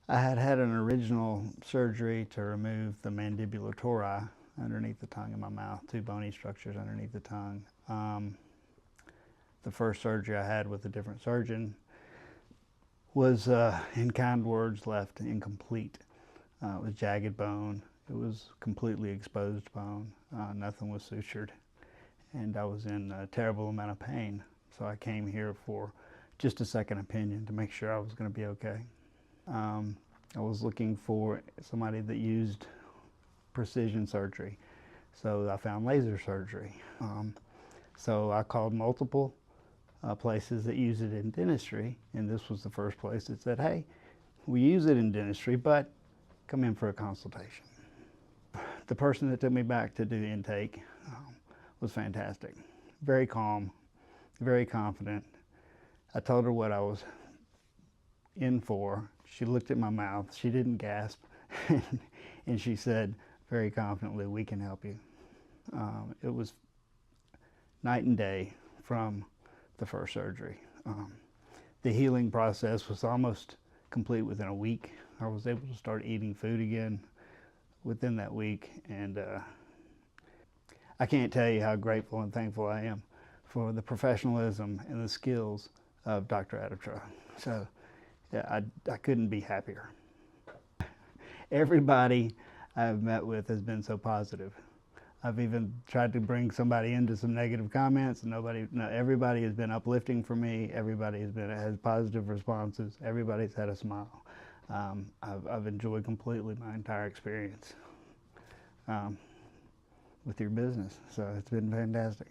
I had had an original surgery to remove the mandibular tori underneath the tongue in my mouth, two bony structures underneath the tongue. The first surgery I had with a different surgeon was, in kind words, left incomplete. It was jagged bone. It was completely exposed bone. Nothing was sutured. And I was in a terrible amount of pain. So I came here for just a second opinion to make sure I was going to be okay. I was looking for somebody that used precision surgery. So I found laser surgery. So I called multiple places that use it in dentistry, and this was the first place that said, hey, we use it in dentistry, but come in for a consultation. The person that took me back to do the intake was fantastic. Very calm, very confident. I told her what I was in for. She looked at my mouth. She didn't gasp. And she said very confidently, we can help you. It was night and day from the first surgery. The healing process was almost complete within a week. I was able to start eating food again within that week, and I can't tell you how grateful and thankful I am for the professionalism and the skills of Dr. Adatra. So yeah, I couldn't be happier. Everybody I've met with has been so positive. I've even tried to bring somebody into some negative comments, and everybody has been uplifting for me. Everybody has positive responses. Everybody's had a smile. I've enjoyed completely my entire experience with your business, so it's been fantastic.